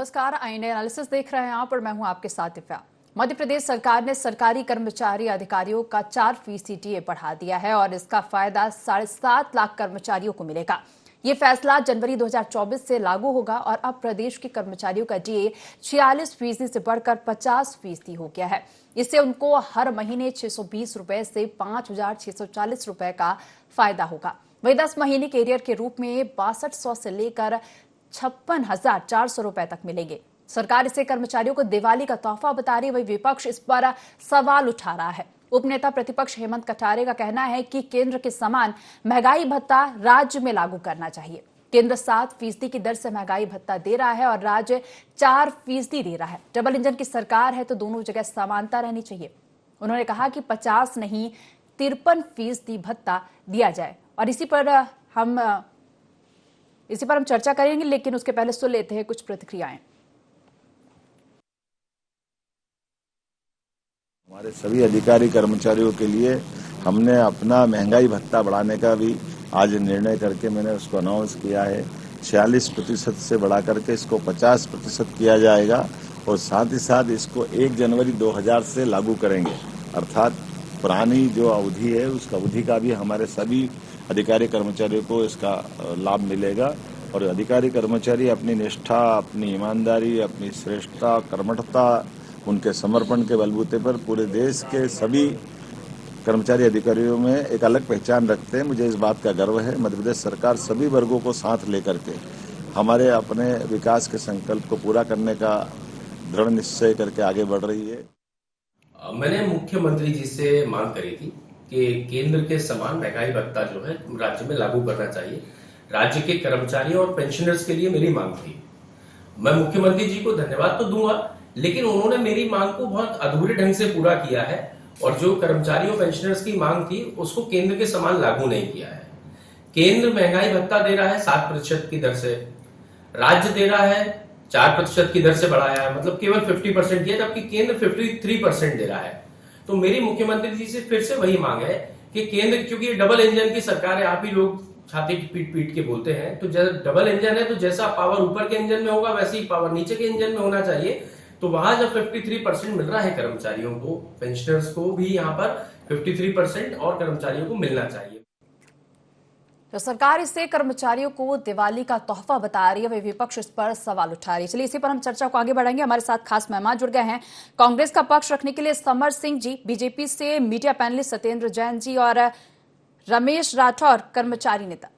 नमस्कार, INA analysis देख रहे हैं आप और मैं हूं आपके साथ दिव्या। मध्य प्रदेश सरकार ने सरकारी कर्मचारी अधिकारियों का 4% डीए बढ़ा दिया है और इसका फायदा 7.5 लाख कर्मचारियों को मिलेगा। ये फैसला जनवरी 2024 से लागू होगा और अब प्रदेश के कर्मचारियों का डीए 46% से बढ़कर 50% हो गया है। इससे उनको हर महीने 620 रुपए से 5,640 रुपए का फायदा होगा। वही 10 महीने के एरियर के रूप में 6200 से लेकर 56,400 रुपए तक मिलेंगे। सरकार इसे कर्मचारियों को दिवाली का तोहफा बता रही, वही विपक्ष इस पर सवाल उठा रहा है। उपनेता प्रतिपक्ष हेमंत कटारे का कहना है कि केंद्र के समान महंगाई भत्ता राज्य में लागू करना चाहिए। केंद्र 7% की दर से महंगाई भत्ता दे रहा है और राज्य 4% दे रहा है। डबल इंजन की सरकार है तो दोनों जगह समानता रहनी चाहिए। उन्होंने कहा कि 50 नहीं 53% भत्ता दिया जाए और इसी पर हम चर्चा करेंगे, लेकिन उसके पहले सुन लेते हैं कुछ प्रतिक्रियाएं। हमारे सभी अधिकारी कर्मचारियों के लिए हमने अपना महंगाई भत्ता बढ़ाने का भी आज निर्णय करके मैंने उसको अनाउंस किया है। 46% से बढ़ा करके इसको 50% किया जाएगा और साथ ही साथ इसको 1 जनवरी 2000 से लागू करेंगे। अर्थात पुरानी जो अवधि है उसका अवधि का भी हमारे सभी अधिकारी कर्मचारियों को इसका लाभ मिलेगा और अधिकारी कर्मचारी अपनी निष्ठा, अपनी ईमानदारी, अपनी श्रेष्ठता, कर्मठता, उनके समर्पण के बलबूते पर पूरे देश के सभी कर्मचारी अधिकारियों में एक अलग पहचान रखते हैं। मुझे इस बात का गर्व है। मध्य प्रदेश सरकार सभी वर्गों को साथ लेकर के हमारे अपने विकास के संकल्प को पूरा करने का दृढ़ निश्चय करके आगे बढ़ रही है। मैंने मुख्यमंत्री जी से मांग करी थी कि केंद्र के समान महंगाई भत्ता जो है राज्य में लागू करना चाहिए। राज्य के कर्मचारियों और पेंशनर्स के लिए मेरी मांग थी। मैं मुख्यमंत्री जी को धन्यवाद तो दूंगा, लेकिन उन्होंने मेरी मांग को बहुत अधूरे ढंग से पूरा किया है और जो कर्मचारियों पेंशनर्स की मांग थी उसको केंद्र के समान लागू नहीं किया है। केंद्र महंगाई भत्ता दे रहा है 7% की दर से, राज्य दे रहा है 4% की दर से बढ़ाया है, मतलब केवल 50% दिया, जबकि केंद्र 53% दे रहा है। तो मेरी मुख्यमंत्री जी से फिर से वही मांग है कि केंद्र, क्योंकि ये डबल इंजन की सरकार है, आप ही लोग छाती पीट पीट के बोलते हैं, तो डबल इंजन है तो जैसा पावर ऊपर के इंजन में होगा वैसे ही पावर नीचे के इंजन में होना चाहिए। तो वहां जब 53% मिल रहा है कर्मचारियों को, पेंशनर्स को भी यहाँ पर 53% और कर्मचारियों को मिलना चाहिए। तो सरकार इसे कर्मचारियों को दिवाली का तोहफा बता रही है, वही विपक्ष इस पर सवाल उठा रही है। चलिए इसी पर हम चर्चा को आगे बढ़ाएंगे। हमारे साथ खास मेहमान जुड़ गए हैं। कांग्रेस का पक्ष रखने के लिए समर सिंह जी, बीजेपी से मीडिया पैनलिस्ट सत्येंद्र जैन जी और रमेश राठौर कर्मचारी नेता।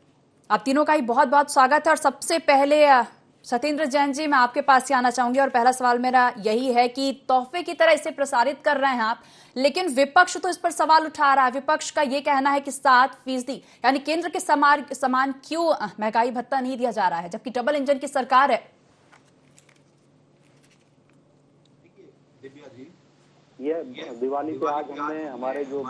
आप तीनों का ही बहुत बहुत स्वागत है। और सबसे पहले सत्येंद्र जैन जी, मैं आपके पास ही आना चाहूंगी और पहला सवाल मेरा यही है कि तोहफे की तरह इसे प्रसारित कर रहे हैं आप, लेकिन विपक्ष तो इस पर सवाल उठा रहा है। विपक्ष का यह कहना है कि 7% यानी केंद्र के समान क्यों महंगाई भत्ता नहीं दिया जा रहा है, जबकि डबल इंजन की सरकार है। दिव्या जी, ये दिवाली पे आज हमने हमारे जो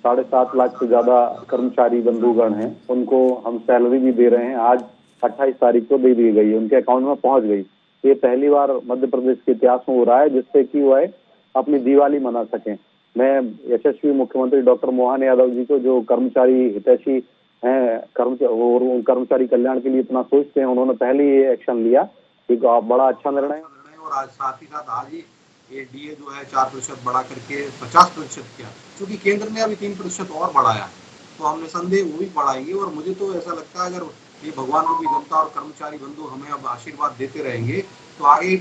7.5 लाख से ज्यादा कर्मचारी बंधुगण हैं उनको हम सैलरी भी दे रहे हैं। आज 28 तारीख को दे दी गई है, उनके अकाउंट में पहुंच गई। ये पहली बार मध्य प्रदेश के इतिहास में हो रहा है जिससे कि वह अपनी दिवाली मना सकें। मैं यशस्वी मुख्यमंत्री डॉक्टर मोहन यादव जी को, जो कर्मचारी हितैषी हैं, कर्मचारी कल्याण के लिए इतना सोचते हैं, उन्होंने पहले ये एक्शन लिया। एक बड़ा अच्छा निर्णय। और आज साथ ही साथ आज ही ये डीए जो है 4% बढ़ा करके 50% किया, क्योंकि केंद्र ने अभी 3% और बढ़ाया, तो हम निसंदेह वो भी बढ़ाएंगे। और मुझे तो ऐसा लगता है अगर ये भगवान रूपी जनता और कर्मचारी बंधु हमें अब आशीर्वाद देते रहेंगे तो आगे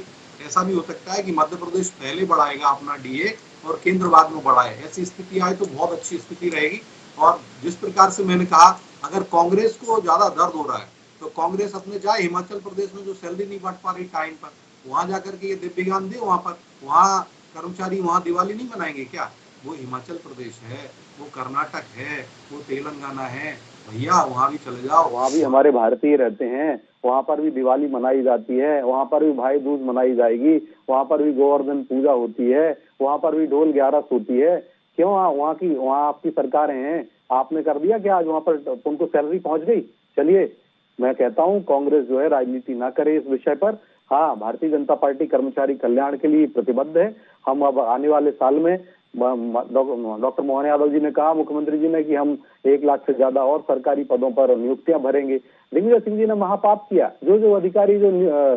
ऐसा भी हो सकता है कि मध्य प्रदेश पहले बढ़ाएगा अपना डीए और केंद्र बाद में बढ़ाए। ऐसी स्थिति आए तो बहुत अच्छी स्थिति रहेगी। और जिस प्रकार से मैंने कहा, अगर कांग्रेस को ज्यादा दर्द हो रहा है तो कांग्रेस अपने जाए हिमाचल प्रदेश में जो सैलरी नहीं बढ़ पा रही टाइम पर, वहां जाकर के ये दिव्यांग दे, वहां पर वहाँ कर्मचारी वहाँ दिवाली नहीं मनाएंगे क्या? वो हिमाचल प्रदेश है, वो कर्नाटक है, वो तेलंगाना है, भैया वहाँ भी चले जाओ। वहाँ भी हमारे भारतीय रहते हैं, वहाँ पर भी दिवाली मनाई जाती है, वहाँ पर भी भाई दूज मनाई जाएगी, वहाँ पर भी गोवर्धन पूजा होती है, वहाँ पर भी ढोल 11 होती है। क्यों वहाँ आपकी सरकारें हैं, आपने कर दिया क्या? आज वहाँ पर उनको सैलरी पहुंच गई। चलिए, मैं कहता हूँ कांग्रेस जो है राजनीति ना करे इस विषय पर। हाँ, भारतीय जनता पार्टी कर्मचारी कल्याण के लिए प्रतिबद्ध है। हम अब आने वाले साल में, डॉक्टर मोहन यादव जी ने कहा, मुख्यमंत्री जी ने, कि हम 1 लाख से ज्यादा और सरकारी पदों पर नियुक्तियां भरेंगे। दिग्विजय सिंह जी ने महापाप किया। जो अधिकारी जो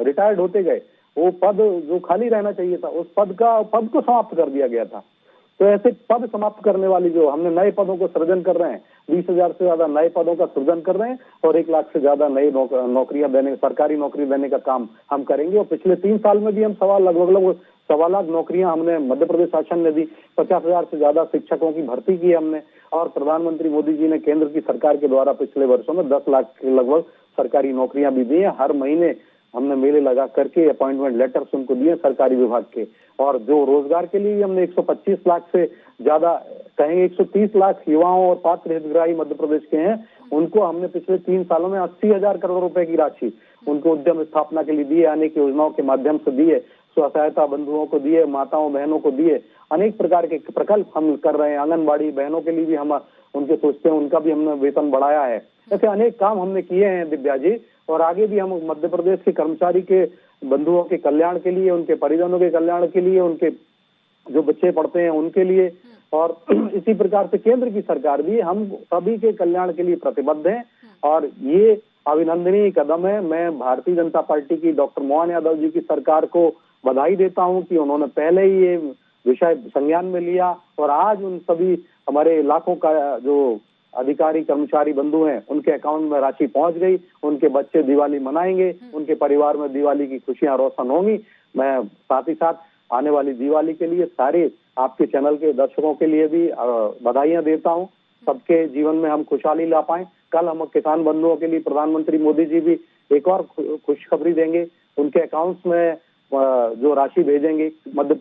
रिटायर्ड होते गए, वो पद जो खाली रहना चाहिए था, उस पद को समाप्त कर दिया गया था। तो ऐसे पद समाप्त करने वाली जो हमने नए पदों को सृजन कर रहे हैं, 20,000 से ज्यादा नए पदों का सृजन कर रहे हैं और 1 लाख से ज्यादा नई नौकरियां देने, सरकारी नौकरी देने का काम हम करेंगे। और पिछले 3 साल में भी हम लगभग 1.25 लाख नौकरियां हमने मध्य प्रदेश शासन ने दी, 50,000 से ज्यादा शिक्षकों की भर्ती की हमने, और प्रधानमंत्री मोदी जी ने केंद्र की सरकार के द्वारा पिछले वर्षों में 10 लाख के लगभग सरकारी नौकरियां भी दी हैं। हर महीने हमने मेले लगा करके अपॉइंटमेंट लेटर्स उनको दिए सरकारी विभाग के। और जो रोजगार के लिए हमने 125 लाख से ज्यादा, कहेंगे 130 लाख युवाओं और पात्र हितग्राही मध्य प्रदेश के हैं, उनको हमने पिछले 3 सालों में 80,000 करोड़ रुपए की राशि उनको उद्यम स्थापना के लिए दिए, अनेक योजनाओं के माध्यम से दिए, स्व सहायता बंधुओं को दिए, माताओं बहनों को दिए, अनेक प्रकार के प्रकल्प हम कर रहे हैं। आंगनबाड़ी बहनों के लिए भी हम उनके सोचते हैं, उनका भी हमने वेतन बढ़ाया है। ऐसे अनेक काम हमने किए हैं दिव्या जी, और आगे भी हम मध्य प्रदेश के कर्मचारी के बंधुओं के कल्याण के लिए, उनके परिजनों के कल्याण के लिए, उनके जो बच्चे पढ़ते हैं उनके लिए, और इसी प्रकार से केंद्र की सरकार भी हम सभी के कल्याण के लिए प्रतिबद्ध है। और ये अभिनंदनीय कदम है। मैं भारतीय जनता पार्टी की डॉक्टर मोहन यादव जी की सरकार को बधाई देता हूं कि उन्होंने पहले ही ये विषय संज्ञान में लिया, और आज उन सभी हमारे लाखों का जो अधिकारी कर्मचारी बंधु हैं उनके अकाउंट में राशि पहुंच गई, उनके बच्चे दिवाली मनाएंगे, उनके परिवार में दिवाली की खुशियां रोशन होंगी। मैं साथ ही साथ आने वाली दिवाली के लिए सारे आपके चैनल के दर्शकों के लिए भी बधाइयां देता हूं। सबके जीवन में हम खुशहाली ला पाएं। कल हम किसान बंधुओं के लिए प्रधानमंत्री मोदी जी भी एक और खुशखबरी देंगे, उनके अकाउंट्स में जो राशि भेजेंगे, मध्य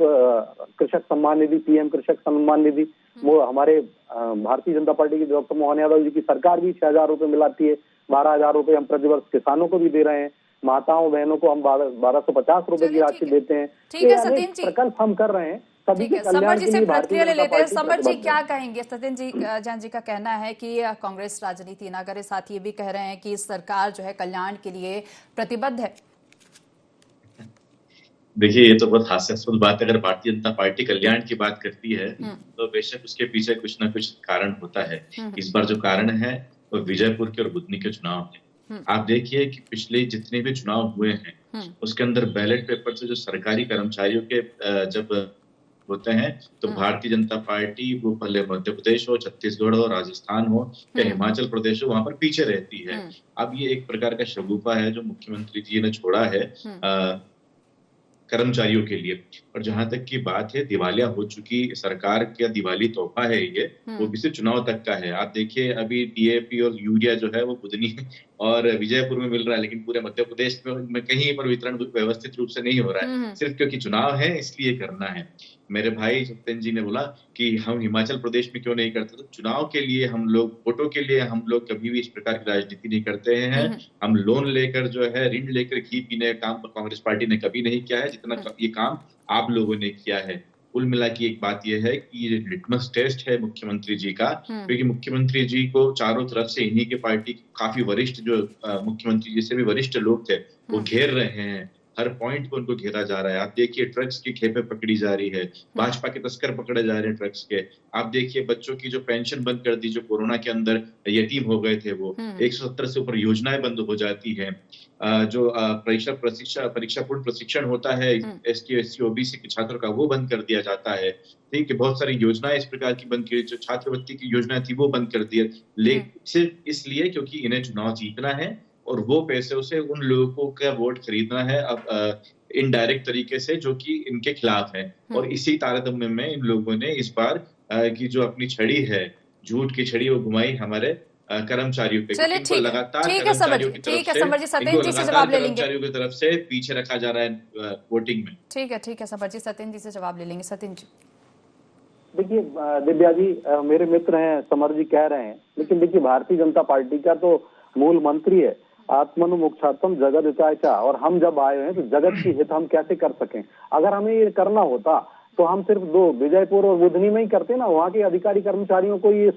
कृषक सम्मान निधि, पीएम कृषक सम्मान निधि, वो हमारे भारतीय जनता पार्टी की डॉक्टर मोहन यादव जी की सरकार भी 6,000 रुपए मिलाती है। 12,000 रुपए हम प्रतिवर्ष किसानों को भी दे रहे हैं, माताओं बहनों को हम 1,250 रुपए की राशि देते हैं। ठीक है सतीन जी, प्रकल्प हम कर रहे हैं सभी के समर कल्याण जी के से लिए। प्रतिक्रिया ले लेते हैं। समर जी क्या कहेंगे? सतीन जी जैन जी का कहना है कि कांग्रेस राजनीति ना करे, साथ ये भी कह रहे हैं कि सरकार जो है कल्याण के लिए प्रतिबद्ध है। देखिए, ये तो बहुत हास्यास्पद बात है। अगर भारतीय जनता पार्टी कल्याण की बात करती है तो बेशक उसके पीछे कुछ ना कुछ कारण होता है। इस बार जो कारण है वो विजयपुर के और बुधनी के चुनाव है। आप देखिए कि पिछले जितने भी चुनाव हुए हैं उसके अंदर बैलेट पेपर से जो सरकारी कर्मचारियों के जब होते हैं तो भारतीय जनता पार्टी, वो भले मध्य प्रदेश हो, छत्तीसगढ़ हो, राजस्थान हो या हिमाचल प्रदेश हो, वहां पर पीछे रहती है। अब ये एक प्रकार का शगुफा है जो मुख्यमंत्री जी ने छोड़ा है कर्मचारियों के लिए। और जहां तक की बात है दिवालिया हो चुकी सरकार का दिवाली तोहफा है ये, वो भी सिर्फ चुनाव तक का है। आप देखिए अभी डीएपी और यूरिया जो है वो बुधनी और विजयपुर में मिल रहा है, लेकिन पूरे मध्य प्रदेश में कहीं पर वितरण व्यवस्थित रूप से नहीं हो रहा है, सिर्फ क्योंकि चुनाव है इसलिए करना है। मेरे भाई सत्यन जी ने बोला कि हम हिमाचल प्रदेश में क्यों नहीं करते, तो चुनाव के लिए हम लोग, वोटों के लिए हम लोग कभी भी इस प्रकार की राजनीति नहीं करते हैं। हम लोन लेकर जो है, ऋण लेकर घी पीने का काम कांग्रेस पार्टी ने कभी नहीं किया है जितना ये काम आप लोगों ने किया है। कुल मिला की एक बात यह है कि ये लिटमस टेस्ट है मुख्यमंत्री जी का, क्योंकि मुख्यमंत्री जी को चारों तरफ से इन्हीं के पार्टी काफी वरिष्ठ जो मुख्यमंत्री जी से भी वरिष्ठ लोग थे वो घेर रहे हैं। हर पॉइंट पर उनको घेरा जा रहा है। आप देखिए ड्रग्स की खेपे पकड़ी जा रही है, भाजपा के तस्कर पकड़े जा रहे हैं ड्रग्स के। आप देखिए बच्चों की जो पेंशन बंद कर दी, जो कोरोना के अंदर यतीम हो गए थे, वो 170 से ऊपर योजनाएं बंद हो जाती है। जो परीक्षा पूर्ण प्रशिक्षण होता है एसटी, एससी, ओबीसी के छात्रों का, वो बंद कर दिया जाता है। ठीक है, बहुत सारी योजनाएं इस प्रकार की बंद की, जो छात्रवृत्ति की योजना थी वो बंद कर दी, सिर्फ इसलिए क्योंकि इन्हें चुनाव जीतना है और वो पैसे से उन लोगों का वोट खरीदना है अब इनडायरेक्ट तरीके से, जो कि इनके खिलाफ है। और इसी तारतम्य में इन लोगों ने इस बार की जो अपनी छड़ी है, झूठ की छड़ी, वो घुमाई हमारे कर्मचारियों पे। चलिए लगातार ठीक है समर जी, सत्यन जी से जवाब ले लेंगे। कर्मचारियों की तरफ से पीछे रखा जा रहा है वोटिंग में। ठीक है समर जी, सत्यन जी से जवाब ले लेंगे। सत्यन जी देखिए दिव्या जी, मेरे मित्र हैं, समर जी कह रहे हैं, लेकिन देखिए भारतीय जनता पार्टी का तो मूल मंत्री है आत्मनु मोक्षार्थम जगत हिताय च, और हम जब आए हैं तो जगत की हित हम कैसे कर सकें। अगर हमें ये करना होता तो हम सिर्फ विजयपुर और बुधनी में ही करते ना, वहाँ के अधिकारी कर्मचारियों को ये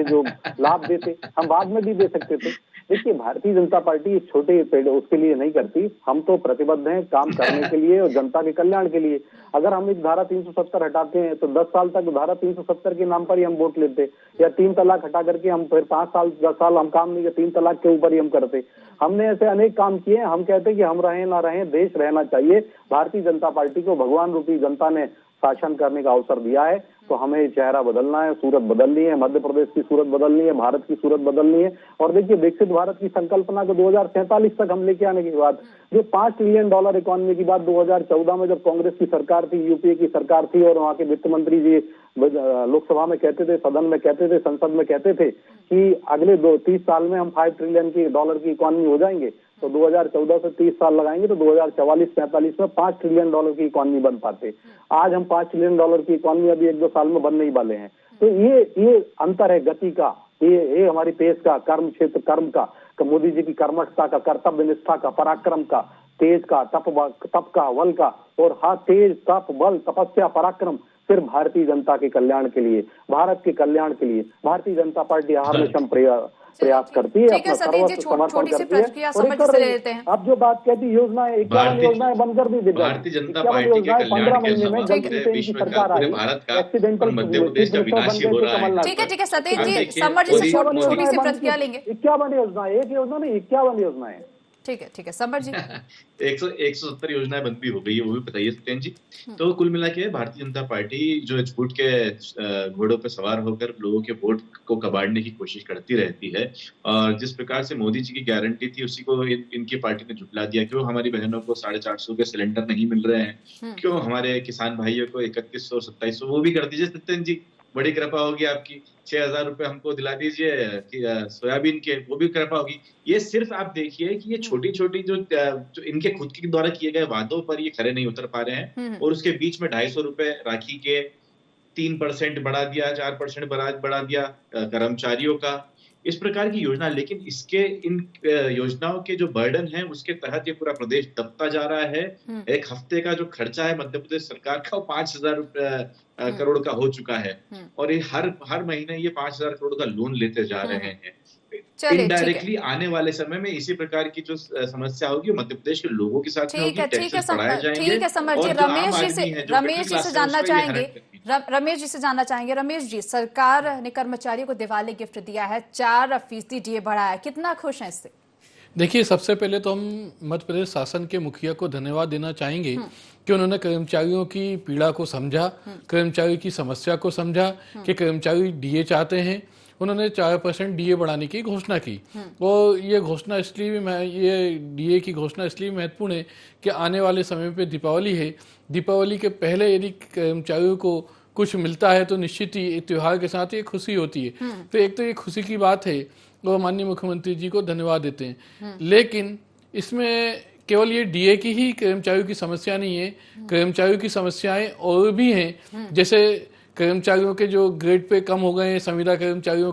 जो लाभ देते, हम बाद में भी दे सकते थे। देखिए, भारतीय जनता पार्टी इस छोटे पेड़ उसके लिए नहीं करती। हम तो प्रतिबद्ध हैं काम करने के लिए और जनता के कल्याण के लिए। अगर हम इस धारा 370 हटाते हैं तो 10 साल तक धारा 370 के नाम पर ही हम वोट लेते, या 3 तलाक हटा करके हम फिर 5 साल 10 साल हम काम नहीं किया, 3 तलाक के ऊपर ही हम करते। हमने ऐसे अनेक काम किए। हम कहते हैं कि हम रहें ना रहें, देश रहना चाहिए। भारतीय जनता पार्टी को भगवान रूपी जनता ने शासन करने का अवसर दिया है, तो हमें चेहरा बदलना है, सूरत बदलनी है, मध्य प्रदेश की सूरत बदलनी है, भारत की सूरत बदलनी है। और देखिए, विकसित भारत की संकल्पना को 2047 तक हम लेके आने के बाद जो $5 ट्रिलियन इकोनॉमी की बात 2014 में जब कांग्रेस की सरकार थी, यूपीए की सरकार थी, और वहां के वित्त मंत्री जी लोकसभा में कहते थे, सदन में कहते थे, संसद में कहते थे कि अगले 30 साल में हम $5 ट्रिलियन की इकोनॉमी हो जाएंगे। तो 2014 से 30 साल लगाएंगे तो 2044-45 में $5 ट्रिलियन की इकोनॉमी बन पाते। आज हम $5 ट्रिलियन की इकोनॉमी अभी 1-2 साल में बनने ही वाले हैं। तो ये अंतर है गति का, ये हमारी पेश का, कर्म क्षेत्र कर्म का, मोदी जी की कर्मठता का, कर्तव्य निष्ठा का, पराक्रम का, तेज का, तप का, बल का, और हाँ, तेज तप बल तपस्या पराक्रम सिर्फ भारतीय जनता के कल्याण के लिए, भारत के कल्याण के लिए भारतीय जनता पार्टी हरदम प्रयास करती है, अपना सर्वस्व समर्पण करती है और कर रही है। अब जो बात कहती योजना है 51 योजनाएं बनकर भी भारतीय जनता पार्टी के कल्याण के समर्थन विश्व का, पूरे भारत का और मध्य प्रदेश का विनाश ही हो रहा है। ठीक है सतीश जी, समर जी से छोटी सी प्रतिक्रिया लेंगे। 51 योजना, एक योजना नहीं 51 योजनाएं। ठीक है समर जी। 170 योजनाएं बंद भी हो गई है, वो भी बताइए सत्येंद्र जी। तो कुल मिला के भारतीय जनता पार्टी जो झूठ के घोड़ों पर सवार होकर लोगों के वोट को कबाड़ने की कोशिश करती रहती है, और जिस प्रकार से मोदी जी की गारंटी थी उसी को इनकी पार्टी ने झुठला दिया। क्यों हमारी बहनों को 450 के सिलेंडर नहीं मिल रहे हैं, क्यों हमारे किसान भाइयों को 3100 2700 वो भी कर दीजिए सत्येंद्र जी, बड़ी कृपा होगी आपकी। 6,000 रुपए हमको दिला दीजिए सोयाबीन के, वो भी कृपा होगी। ये सिर्फ आप देखिए कि ये छोटी छोटी जो इनके खुद के द्वारा किए गए वादों पर ये खरे नहीं उतर पा रहे हैं, और उसके बीच में 250 रुपए राखी के 3% बढ़ा दिया, 4% बढ़ा दिया कर्मचारियों का, इस प्रकार की योजना। लेकिन इसके इन योजनाओं के जो बर्डन है उसके तहत ये पूरा प्रदेश दबता जा रहा है। एक हफ्ते का जो खर्चा है मध्य प्रदेश सरकार का, वो 5,000 करोड़ का हो चुका है, और ये हर महीने ये 5,000 करोड़ का लोन लेते जा रहे हैं। इनडायरेक्टली आने वाले समय में इसी प्रकार की जो समस्या होगी मध्य प्रदेश के लोगों के साथ होगी, टैक्सेस बढ़ाए जाएंगे। ठीक है समर जी, रमेश जी से जानना चाहेंगे। रमेश जी, सरकार ने कर्मचारियों को दिवाली गिफ्ट दिया है, 4% DA बढ़ाया, कितना खुश हैं इससे? देखिए, सबसे पहले तो हम मध्य प्रदेश शासन के मुखिया को धन्यवाद देना चाहेंगे कि उन्होंने कर्मचारियों की पीड़ा को समझा, कर्मचारी की समस्या को समझा कि कर्मचारी DA चाहते हैं। उन्होंने 4% DA बढ़ाने की घोषणा की, और ये घोषणा इसलिए भी ये DA की घोषणा इसलिए महत्वपूर्ण है कि आने वाले समय पे दीपावली है। दीपावली के पहले यदि कर्मचारियों को कुछ मिलता है तो निश्चित ही त्योहार के साथ ये खुशी होती है। तो एक तो ये खुशी की बात है, और माननीय मुख्यमंत्री जी को धन्यवाद देते हैं। लेकिन इसमें केवल ये DA की ही कर्मचारियों की समस्या नहीं है, कर्मचारियों की समस्याएं और भी हैं। जैसे कर्मचारियों के जो ग्रेड पे कम हो गए हैं, संविदा कर्मचारियों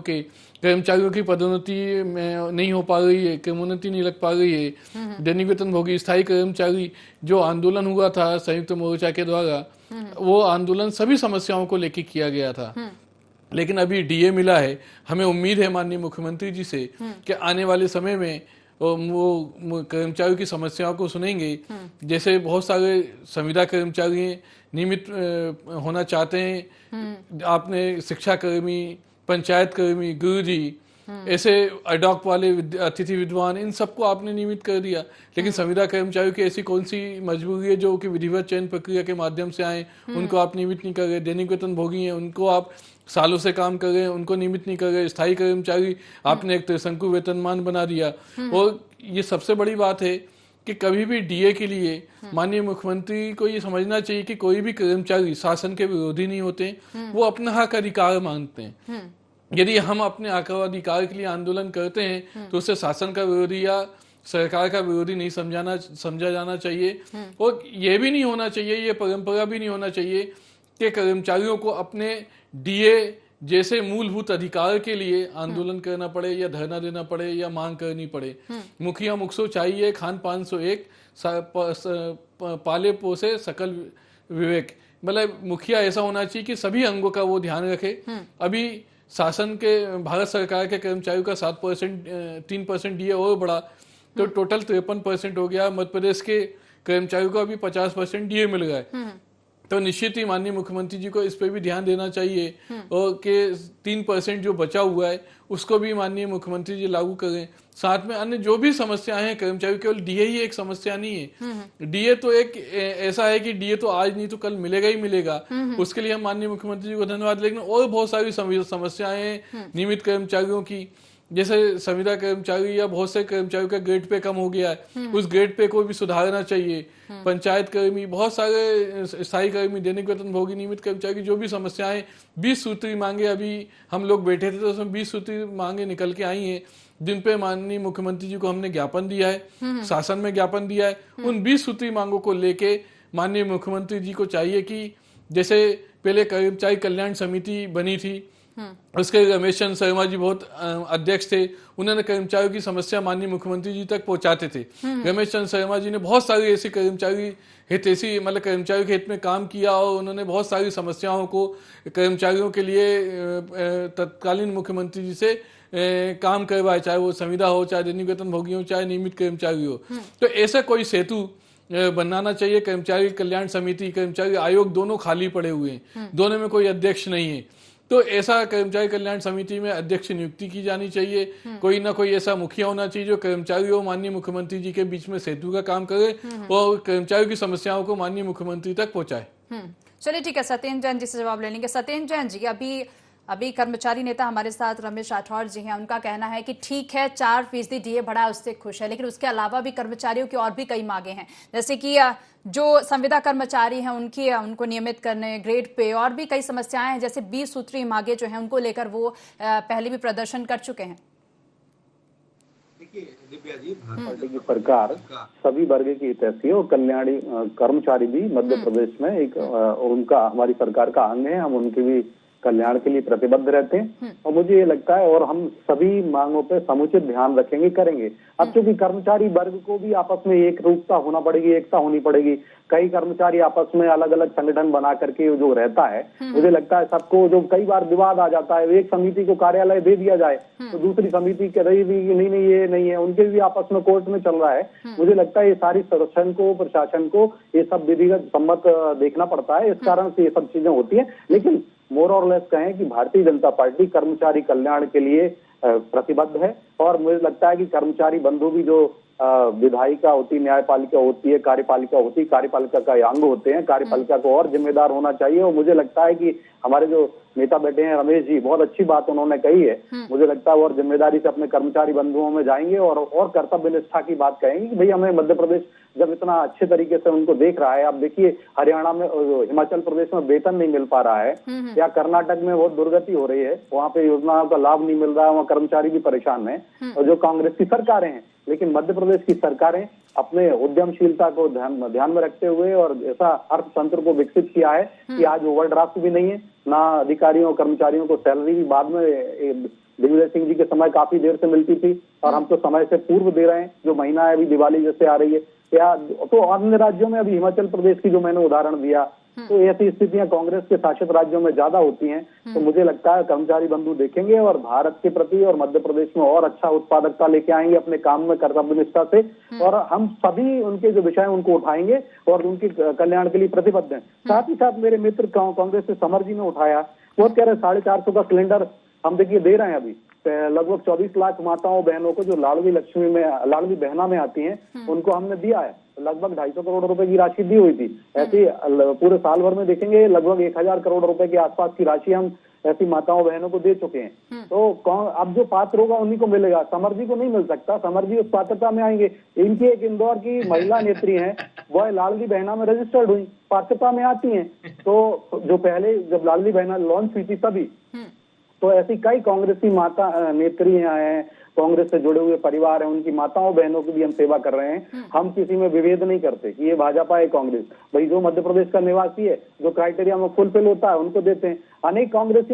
की पदोन्नति में नहीं हो पा रही है, क्रमोन्नति नहीं लग पा रही है। दैनिक वेतनभोगी स्थायी कर्मचारी जो आंदोलन हुआ था संयुक्त मोर्चा के द्वारा, वो आंदोलन सभी समस्याओं को लेकर किया गया था। लेकिन अभी DA मिला है, हमें उम्मीद है माननीय मुख्यमंत्री जी से कि आने वाले समय में वो कर्मचारियों की समस्याओं को सुनेंगे। जैसे बहुत सारे संविदा कर्मचारी नियमित होना चाहते हैं, आपने शिक्षा कर्मी, पंचायत कर्मी, गुरुजी, ऐसे अडॉक वाले अतिथि विद्वान, इन सबको आपने नियमित कर दिया। लेकिन संविदा कर्मचारियों की ऐसी कौन सी मजबूरी है जो कि विधिवत चयन प्रक्रिया के माध्यम से आए, उनको आप नियमित नहीं कर रहे। दैनिक वेतन भोगी हैं, उनको आप सालों से काम कर रहे हैं, उनको नियमित नहीं कर रहे। स्थायी कर्मचारी आपने एक त्रिशंकु वेतनमान बना दिया। और ये सबसे बड़ी बात है कि कभी भी DA के लिए माननीय मुख्यमंत्री को ये समझना चाहिए कि कोई भी कर्मचारी शासन के विरोधी नहीं होते, वो अपना हक अधिकार मांगते हैं। यदि हम अपने हक अधिकार के लिए आंदोलन करते हैं तो उससे शासन का विरोधी या सरकार का विरोधी नहीं समझा जाना चाहिए। और ये भी नहीं होना चाहिए, ये परंपरा भी नहीं होना चाहिए कि कर्मचारियों को अपने DA जैसे मूलभूत अधिकार के लिए आंदोलन करना पड़े या धरना देना पड़े या मांग करनी पड़े। मुखिया मुखसो चाहिए, खान 501, पाले पोसे सकल विवेक। मतलब मुखिया ऐसा होना चाहिए कि सभी अंगों का वो ध्यान रखे। अभी शासन के भारत सरकार के कर्मचारियों का 7% 3% डीए और बढ़ा तो टोटल 53% हो गया। मध्य प्रदेश के कर्मचारियों को अभी 50% डीए मिल गया है। तो निश्चित ही माननीय मुख्यमंत्री जी को इस पे भी ध्यान देना चाहिए और के 3% जो बचा हुआ है उसको भी माननीय मुख्यमंत्री जी लागू करें। साथ में अन्य जो भी समस्याएं हैं कर्मचारियों, केवल डीए ही एक समस्या नहीं है। डीए तो एक ऐसा है कि डीए तो आज नहीं तो कल मिलेगा ही मिलेगा, उसके लिए हम माननीय मुख्यमंत्री जी को धन्यवाद। लेकिन और बहुत सारी समस्याएं हैं नियमित कर्मचारियों की, जैसे संविदा कर्मचारी या बहुत से कर्मचारियों का ग्रेड पे कम हो गया है, उस ग्रेड पे को भी सुधारना चाहिए। पंचायत कर्मी, बहुत सारे स्थायी कर्मी, दैनिक वेतनभोगी, नियमित कर्मचारी की जो भी समस्याएं 20 सूत्री मांगे, अभी हम लोग बैठे थे तो उसमें 20 सूत्री मांगे निकल के आई हैं जिन पे माननीय मुख्यमंत्री जी को हमने ज्ञापन दिया है, शासन में ज्ञापन दिया है। उन 20 सूत्री मांगों को लेके माननीय मुख्यमंत्री जी को चाहिए कि जैसे पहले कर्मचारी कल्याण समिति बनी थी, उसके रमेश चंद्र शर्मा जी बहुत अध्यक्ष थे, उन्होंने कर्मचारियों की समस्या माननीय मुख्यमंत्री जी तक पहुंचाते थे। रमेश चंद्र शर्मा जी ने बहुत सारी ऐसी कर्मचारी हितैषी मतलब कर्मचारियों के हित में काम किया और उन्होंने बहुत सारी समस्याओं को कर्मचारियों के लिए तत्कालीन मुख्यमंत्री जी से काम करवाए, चाहे वो संविदा हो, चाहे दैनिक वेतनभोगी हो, चाहे नियमित कर्मचारी हो। तो ऐसा कोई सेतु बनाना चाहिए। कर्मचारी कल्याण समिति, कर्मचारी आयोग दोनों खाली पड़े हुए हैं, दोनों में कोई अध्यक्ष नहीं है। तो ऐसा कर्मचारी कल्याण समिति में अध्यक्ष नियुक्ति की जानी चाहिए। कोई ना कोई ऐसा मुखिया होना चाहिए जो कर्मचारी और माननीय मुख्यमंत्री जी के बीच में सेतु का काम करे और कर्मचारियों की समस्याओं को माननीय मुख्यमंत्री तक पहुंचाए। चलिए ठीक है, सत्येंद्र जैन जी से जवाब ले लेंगे। सत्येंद्र जैन जी, अभी कर्मचारी नेता हमारे साथ रमेश राठौड़ जी हैं, उनका कहना है कि ठीक है 4% डीए बढ़ा उससे खुश है, लेकिन उसके अलावा भी कर्मचारियों की और भी कई मांगे हैं, जैसे कि जो संविदा कर्मचारी हैं उनको नियमित करने, ग्रेड पे, और भी कई समस्याएं हैं, जैसे 20 सूत्री मांगे जो हैं उनको लेकर वो पहले भी प्रदर्शन कर चुके हैं। देखिए दिव्या जी, पार्टी की सरकार सभी वर्ग की हितैषी और कल्याणी कर्मचारी भी मध्य प्रदेश में एक उनका हमारी सरकार का अंग है। हम उनके भी कल्याण के लिए प्रतिबद्ध रहते हैं और मुझे ये लगता है और हम सभी मांगों पे समुचित ध्यान रखेंगे, करेंगे। अब क्योंकि कर्मचारी वर्ग को भी आपस में एक रूपता होना पड़ेगी, एकता होनी पड़ेगी। कई कर्मचारी आपस में अलग अलग संगठन बना करके जो रहता है, मुझे लगता है सबको जो कई बार विवाद आ जाता है, एक समिति को कार्यालय दे दिया जाए तो दूसरी समिति कह रही भी नहीं ये नहीं है, उनके भी आपस में कोर्ट में चल रहा है। मुझे लगता है ये सारी संरक्षण को, प्रशासन को ये सब विधिगत सम्मत देखना पड़ता है, इस कारण से ये सब चीजें होती है। लेकिन मोर और लेस कहें कि भारतीय जनता पार्टी कर्मचारी कल्याण के लिए प्रतिबद्ध है और मुझे लगता है कि कर्मचारी बंधु भी जो विधायिका होती, न्यायपालिका होती है, कार्यपालिका होती है, कार्यपालिका का अंग होते हैं, कार्यपालिका को और जिम्मेदार होना चाहिए। और मुझे लगता है कि हमारे जो नेता बैठे हैं रमेश जी, बहुत अच्छी बात उन्होंने कही है। मुझे लगता है और जिम्मेदारी से अपने कर्मचारी बंधुओं में जाएंगे और कर्तव्य निष्ठा की बात कहेंगे कि भाई हमें मध्य प्रदेश जब इतना अच्छे तरीके से उनको देख रहा है। आप देखिए हरियाणा में, हिमाचल प्रदेश में वेतन नहीं मिल पा रहा है, या कर्नाटक में बहुत दुर्गति हो रही है, वहाँ पे योजनाओं का लाभ नहीं मिल रहा है, वहाँ कर्मचारी भी परेशान है। और जो कांग्रेस की सरकारें हैं, लेकिन मध्य प्रदेश की सरकारें अपने उद्यमशीलता को ध्यान में रखते हुए और ऐसा अर्थतंत्र को विकसित किया है कि आज ओवरड्राफ्ट भी नहीं है, ना अधिकारियों और कर्मचारियों को सैलरी भी बाद में दिग्विजय सिंह जी के समय काफी देर से मिलती थी और हम तो समय से पूर्व दे रहे हैं। जो महीना है अभी दिवाली जैसे आ रही है, या तो अन्य राज्यों में, अभी हिमाचल प्रदेश की जो मैंने उदाहरण दिया, तो ऐसी स्थितियां कांग्रेस के शासित राज्यों में ज्यादा होती हैं। तो मुझे लगता है कर्मचारी बंधु देखेंगे और भारत के प्रति और मध्य प्रदेश में और अच्छा उत्पादकता लेके आएंगे अपने काम में कर्तव्यनिष्ठा से, और हम सभी उनके जो विषय उनको उठाएंगे और उनके कल्याण के लिए प्रतिबद्ध हैं। साथ ही साथ मेरे मित्र कांग्रेस से समर जी ने उठाया, वो कह रहे 450 का सिलेंडर हम देखिए दे रहे हैं। अभी लगभग 24 लाख माताओं बहनों को जो लाडली बहना में आती हैं, उनको हमने दिया है। लगभग 250 करोड़ रुपए की राशि दी हुई थी। ऐसी पूरे साल भर में देखेंगे लगभग 1000 करोड़ रुपए के आसपास की राशि हम ऐसी माताओं बहनों को दे चुके हैं। तो अब जो पात्र होगा उन्हीं को मिलेगा, समर जी को नहीं मिल सकता। समर जी उस पात्रता में आएंगे। इनकी एक इंदौर की महिला नेत्री हैं, वह लाडली बहना में रजिस्टर्ड हुई, पात्रता में आती हैं। तो जो पहले जब लाडली बहना लॉन्च हुई थी तभी, तो ऐसी कई कांग्रेसी माता नेत्रियां हैं, कांग्रेस से जुड़े हुए परिवार हैं, उनकी माताओं बहनों की भी हम सेवा कर रहे हैं। हम किसी में विभेद नहीं करते कि ये भाजपा है कांग्रेस, भाई जो मध्य प्रदेश का निवासी है, जो क्राइटेरिया में फुलफिल होता है उनको देते हैं। अनेक कांग्रेसी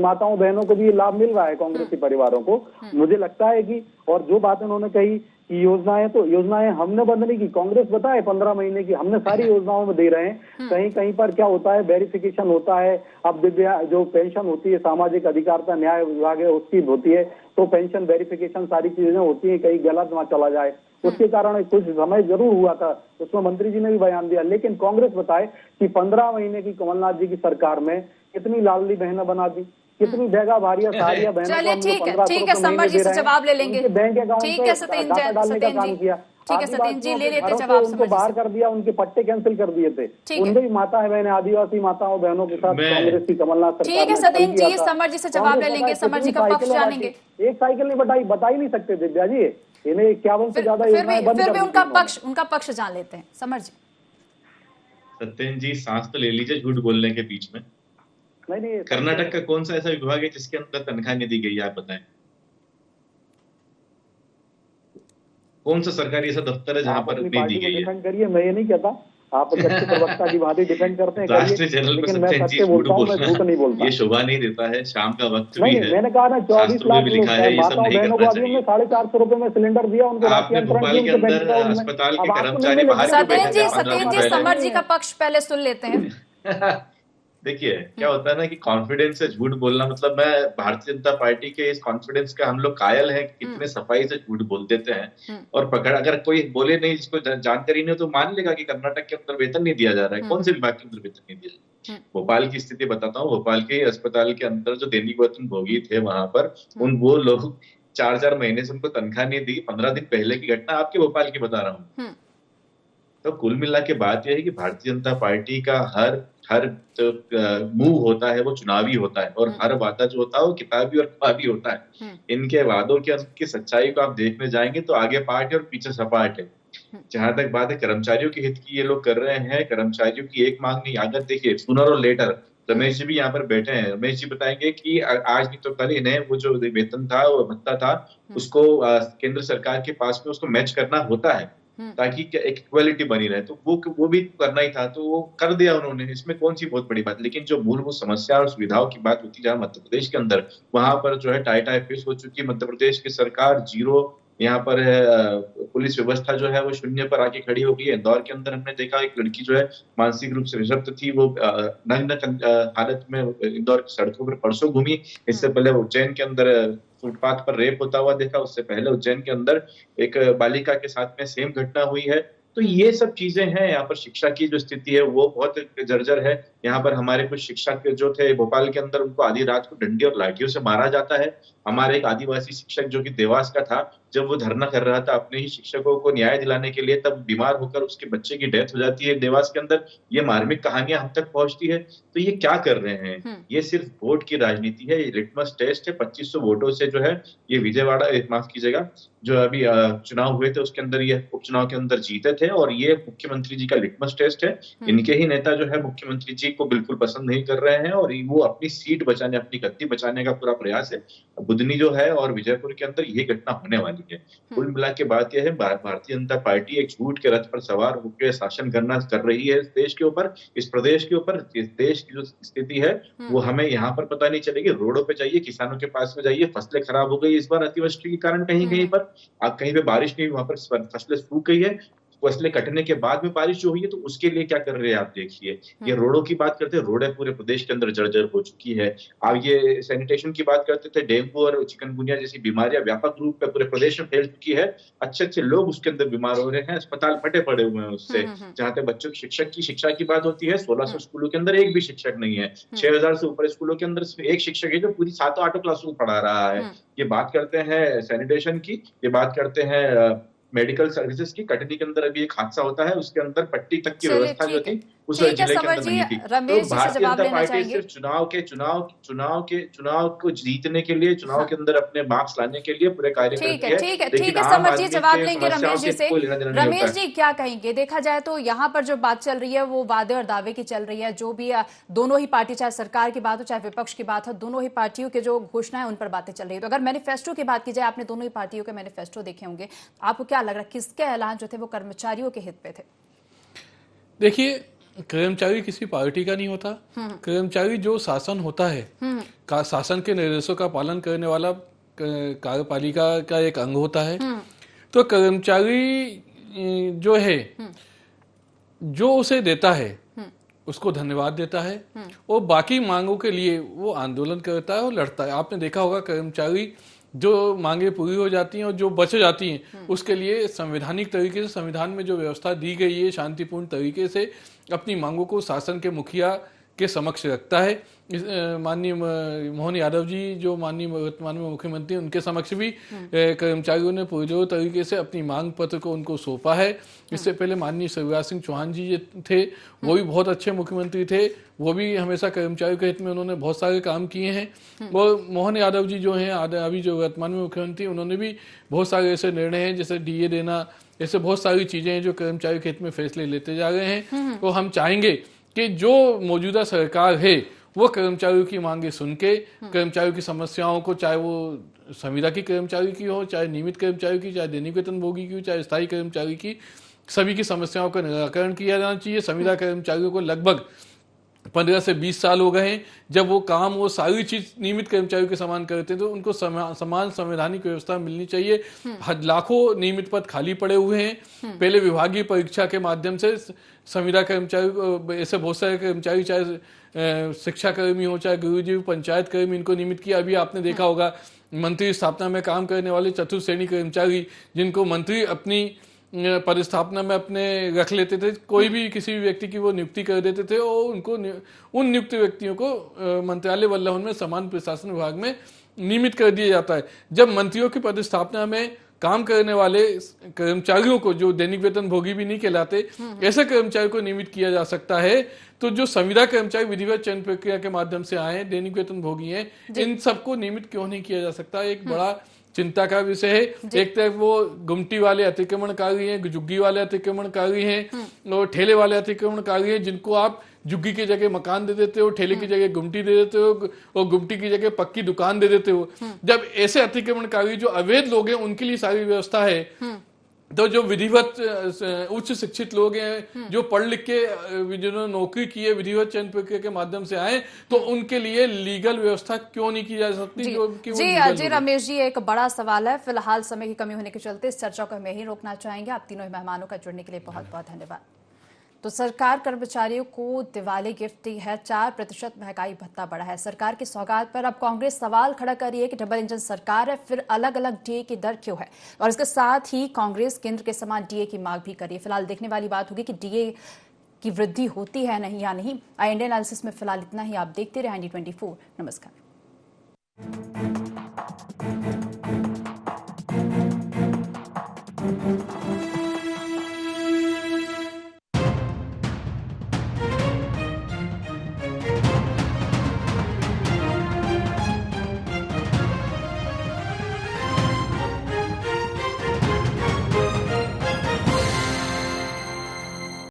माताओं बहनों को भी लाभ मिल रहा है, कांग्रेसी परिवारों को। मुझे लगता है कि, और जो बात उन्होंने कही कि योजनाएं हमने बंद नहीं की, कांग्रेस बताए 15 महीने की हमने सारी योजनाओं में दे रहे हैं। कहीं कहीं पर क्या होता है, वेरिफिकेशन होता है। अब दिव्या जो पेंशन होती है, सामाजिक अधिकारिता न्याय विभाग है उसकी होती है, तो पेंशन वेरिफिकेशन सारी चीजें होती है, कहीं गलत ना चला जाए उसके कारण कुछ समय जरूर हुआ था, उसमें मंत्री जी ने भी बयान दिया। लेकिन कांग्रेस बताए कि 15 महीने की कमलनाथ जी की सरकार में कितनी लाडली बहना बना दी, कितनी बेगा भारिया सारिया बहनों चलिए ठीक है समर जी से जवाब ले लेंगे। बैंक अकाउंट ठीक है सतीन डालने का काम जी, किया। ठीक है सतीन जी ले लेते जवाब, उनको बाहर कर दिया, उनके पट्टे कैंसिल कर दिए थे। उनके भी माता है बहने, आदिवासी माताओं बहनों के साथ कांग्रेस की कमलनाथ सरकार। ठीक है सतीन जी, समर जी से जवाब ले लेंगे, समर जी का पक्ष जानेंगे। एक साइकिल नहीं बता ही नहीं सकते दिव्या जी, इन्हें 51 से ज्यादा योजनाएं बंद फिर भी उनका पक्ष जान लेते हैं समर जी। सत्येंद्र जी सांस तो ले लीजिए झूठ बोलने के बीच में। नहीं कर्नाटक का कौन सा ऐसा विभाग है जिसके अंदर तनख्वाह नहीं दी गई है, आप बताएं। कौन सा सरकारी ऐसा दफ्तर है जहां पर नहीं दी गई है? डिफेंड करिए, मैं ये नहीं कहता आप अच्छे प्रवक्ता की बात डिफेंड करते हैं, राष्ट्रीय चैनल पर सत्येंद्र जी झूठ बोलना ये शोभा नहीं देता है। शाम का वक्त भी है, मैंने कहा ना 24 लाख लिखा है ये सब नहीं करना चाहिए। 450 रुपए में सिलेंडर दिया उनको। आपने भोपाल के अंदर अस्पताल के कर्मचारी बाहर क्यों बैठे थे? सत्येंद्र जी समर जी का पक्ष पहले सुन लेते हैं। देखिए क्या होता है ना कि कॉन्फिडेंस से झूठ बोलना, मतलब मैं भारतीय जनता पार्टी के इस कॉन्फिडेंस का हम लोग कायल हैं कि कितने सफाई से झूठ बोल देते हैं। और पकड़ अगर कोई बोले नहीं, जिसको जानकारी नहीं हो तो मान लेगा कि कर्नाटक के अंदर वेतन नहीं दिया जा रहा है। कौन से विभाग के अंदर वेतन नहीं दिया जा रहा है? भोपाल की स्थिति बताता हूँ। भोपाल के अस्पताल के अंदर जो दैनिक वेतन भोगी थे वहां पर वो लोग 4-4 महीने से उनको तनख्वाह नहीं दी। 15 दिन पहले की घटना आपके भोपाल की बता रहा हूँ। तो कुल मिला के बात यह है कि भारतीय जनता पार्टी का हर मूव होता है वो चुनावी होता है, और हर वादा जो होता है वो किताबी और ख्वाबी होता है। इनके वादों की सच्चाई को आप देखने जाएंगे तो आगे पार्ट है और पीछे सपाट है। जहां तक बात है कर्मचारियों के हित की, ये लोग कर रहे हैं। कर्मचारियों की एक मांग नहीं, अगर देखिए सूनर और लेटर, रमेश जी भी यहाँ पर बैठे हैं, रमेश जी बताएंगे कि आज नहीं तो कल इन्हें वो जो वेतन था, वो भत्ता था, उसको केंद्र सरकार के पास में उसको मैच करना होता है ताकि एक इक्वालिटी बनी रहे। तो वो भी करना ही था, तो वो कर दिया उन्होंने। इसमें कौन सी बहुत बड़ी बात। लेकिन जो मूलभूत समस्या और सुविधाओं की बात होती है जहाँ मध्य प्रदेश के अंदर, वहां पर जो है टाई फेस हो चुकी है। मध्य प्रदेश की सरकार जीरो, यहाँ पर पुलिस व्यवस्था जो है वो शून्य पर आके खड़ी हो गई है। इंदौर के अंदर हमने देखा एक लड़की जो है मानसिक रूप से विषक्त थी, वो नग्न हालत में इंदौर की सड़कों पर परसों घूमी। इससे पहले उज्जैन के अंदर फुटपाथ पर रेप होता हुआ देखा। उससे पहले उज्जैन के अंदर एक बालिका के साथ में सेम घटना हुई है। तो ये सब चीजें हैं। यहाँ पर शिक्षा की जो स्थिति है वो बहुत जर्जर है। यहाँ पर हमारे कुछ शिक्षक जो थे भोपाल के अंदर, उनको आधी रात को डंडी और लाठियों से मारा जाता है। हमारे एक आदिवासी शिक्षक जो कि देवास का था, जब वो धरना कर रहा था अपने ही शिक्षकों को न्याय दिलाने के लिए, तब बीमार होकर उसके बच्चे की डेथ हो जाती है देवास के अंदर। ये मार्मिक कहानियां हम तक पहुंचती है। तो ये क्या कर रहे हैं? ये सिर्फ वोट की राजनीति है, ये लिटमस टेस्ट है। 2500 वोटों से जो है ये विजयवाड़ा, माफ कीजिएगा, जो अभी चुनाव हुए थे उसके अंदर, ये उपचुनाव के अंदर जीते थे, और ये मुख्यमंत्री जी का लिटमस टेस्ट है। इनके ही नेता जो है मुख्यमंत्री जी को बिल्कुल पसंद नहीं कर रहे हैं, और वो अपनी सीट बचाने, अपनी गद्दी बचाने का पूरा प्रयास है। बुधनी जो है और विजयपुर के अंदर ये घटना होने वाली है। कुल मिला के बात यह है, भारतीय जनता पार्टी एक झूठ के रथ पर सवार होकर शासन करना कर रही है इस देश के ऊपर, इस प्रदेश के ऊपर। इस देश की जो स्थिति है वो हमें यहाँ पर पता नहीं चलेगी। रोडों पे जाइए, किसानों के पास में जाइए, फसलें खराब हो गई इस बार अतिवृष्टि के कारण। कहीं कहीं पर आप कहीं पे बारिश नहीं, वहां पर फसलें सूख गई है। फसलें कटने के बाद में बारिश जो हुई है, तो उसके लिए क्या कर रहे हैं आप देखिए। ये रोडों की बात करते हैं, रोडें पूरे प्रदेश के अंदर जर्जर हो चुकी है। आप ये सैनिटेशन की बात करते थे, डेंगू और चिकनगुनिया जैसी बीमारियां व्यापक रूप में पूरे प्रदेश में फैल चुकी है। अच्छे लोग उसके अंदर बीमार हो रहे हैं, अस्पताल फटे पड़े हुए हैं उससे। जहाँ तक बच्चों की शिक्षा की बात होती है, 1600 स्कूलों के अंदर एक भी शिक्षक नहीं है। 6000 से ऊपर स्कूलों के अंदर एक शिक्षक है जो पूरी 7-8 क्लासों को पढ़ा रहा है। ये बात करते हैं सैनिटेशन की, ये बात करते हैं मेडिकल सर्विसेज की। कटनी के अंदर अभी एक हादसा होता है, उसके अंदर पट्टी तक की व्यवस्था जो थी उस जिले के अंदर नहीं थी। तो भारतीय जनता पार्टी सिर्फ चुनाव को जीतने के लिए, चुनाव के अंदर अपने मार्क्स लाने के लिए पूरे कार्य करती है। ठीक है समर जी, जवाब लेंगे रमेश जी से। रमेश जी क्या कहेंगे? देखा जाए तो यहाँ पर जो बात चल रही है वो वादे और दावे की चल रही है। जो भी दोनों ही पार्टी, चाहे सरकार की बात हो चाहे विपक्ष की बात हो, दोनों ही पार्टियों के जो घोषणाएं उन पर बातें चल रही है। तो अगर मैनिफेस्टो की बात की जाए, आपने दोनों ही पार्टियों के मैनिफेस्टो देखे होंगे, आपको क्या लग रहा है किसके ऐलान जो थे वो कर्मचारियों के हित पे थे? देखिए, कर्मचारी किसी पार्टी का नहीं होता। कर्मचारी जो शासन होता है, शासन के निर्देशों का पालन करने वाला कार्यपालिका का एक अंग होता है। तो कर्मचारी जो है, जो उसे देता है उसको धन्यवाद देता है और बाकी मांगों के लिए वो आंदोलन करता है और लड़ता है। आपने देखा होगा कर्मचारी जो मांगे पूरी हो जाती हैं और जो बच जाती हैं उसके लिए संवैधानिक तरीके से, संविधान में जो व्यवस्था दी गई है, शांतिपूर्ण तरीके से अपनी मांगों को शासन के मुखिया के समक्ष रखता है। माननीय मोहन यादव जी जो माननीय वर्तमान में मुख्यमंत्री, उनके समक्ष भी कर्मचारियों ने पुरजोर तरीके से अपनी मांग पत्र को उनको सौंपा है। इससे पहले माननीय शिवराज सिंह चौहान जी थे, वो भी बहुत अच्छे मुख्यमंत्री थे, वो भी हमेशा कर्मचारियों के हित में उन्होंने बहुत सारे काम किए हैं। और मोहन यादव जी जो हैं अभी जो वर्तमान में मुख्यमंत्री, उन्होंने भी बहुत सारे ऐसे निर्णय हैं जैसे डीए देना, ऐसे बहुत सारी चीजें हैं जो कर्मचारियों के हित में फैसले लेते जा रहे हैं। तो हम चाहेंगे कि जो मौजूदा सरकार है वो कर्मचारियों की मांगे सुन के कर्मचारियों की समस्याओं को, चाहे वो संविदा की कर्मचारी की हो, चाहे नियमित कर्मचारी की, चाहे दैनिक वेतनभोगी की हो, चाहे स्थायी कर्मचारी की, सभी की समस्याओं का निराकरण किया जाना चाहिए। संविदा कर्मचारियों को लगभग 15 से 20 साल हो गए हैं। जब वो काम, वो सारी चीज नियमित कर्मचारियों के समान करते हैं तो उनको समान संवैधानिक व्यवस्था मिलनी चाहिए। लाखों नियमित पद खाली पड़े हुए हैं। पहले विभागीय परीक्षा के माध्यम से संविदा कर्मचारी, ऐसे बहुत सारे कर्मचारी, चाहे शिक्षा कर्मी हो, चाहे गुरुजी, पंचायत कर्मी, इनको नियमित किया। अभी आपने देखा होगा मंत्री स्थापना में काम करने वाले चतुर्थ श्रेणी कर्मचारी, जिनको मंत्री अपनी पदस्थापना में अपने रख लेते थे, कोई भी किसी भी व्यक्ति की वो नियुक्ति कर देते थे और उनको, उन नियुक्त व्यक्तियों को मंत्रालय व भवन में समान प्रशासन विभाग में नियमित कर दिया जाता है। जब मंत्रियों की पदस्थापना में काम करने वाले कर्मचारियों को, जो दैनिक वेतन भोगी भी नहीं कहलाते, ऐसे कर्मचारी को नियमित किया जा सकता है, तो जो संविदा कर्मचारी विधिवत चयन प्रक्रिया के माध्यम से आए, दैनिक वेतन भोगी हैं, इन सबको नियमित क्यों नहीं किया जा सकता? एक बड़ा चिंता का विषय है। एक तरफ वो गुमटी वाले अतिक्रमणकारी हैं, झुग्गी वाले अतिक्रमणकारी हैं और ठेले वाले अतिक्रमणकारी हैं, जिनको आप झुग्गी की जगह मकान दे देते हो, ठेले की जगह गुमटी दे देते हो और गुमटी की जगह पक्की दुकान दे देते हो। जब ऐसे अतिक्रमणकारी जो अवैध लोग हैं उनके लिए सारी व्यवस्था है, तो जो विधिवत उच्च शिक्षित लोग हैं, जो पढ़ लिख के जिन्होंने नौकरी की है, विधिवत चयन प्रक्रिया के माध्यम से आए, तो उनके लिए लीगल व्यवस्था क्यों नहीं की जा सकती? जी रमेश जी, एक बड़ा सवाल है। फिलहाल समय की कमी होने के चलते इस चर्चा को हम यहीं रोकना चाहेंगे। आप तीनों मेहमानों का जुड़ने के लिए बहुत बहुत धन्यवाद। तो सरकार कर्मचारियों को दिवाली गिफ्ट दी है, 4% महंगाई भत्ता बढ़ा है। सरकार की सौगात पर अब कांग्रेस सवाल खड़ा कर रही है कि डबल इंजन सरकार है, फिर अलग अलग डीए की दर क्यों है? और इसके साथ ही कांग्रेस केंद्र के समान डीए की मांग भी कर रही है। फिलहाल देखने वाली बात होगी कि डीए की वृद्धि होती है नहीं या नहीं। इंडिया एनालिसिस में फिलहाल इतना ही। आप देखते रहे IND24। नमस्कार।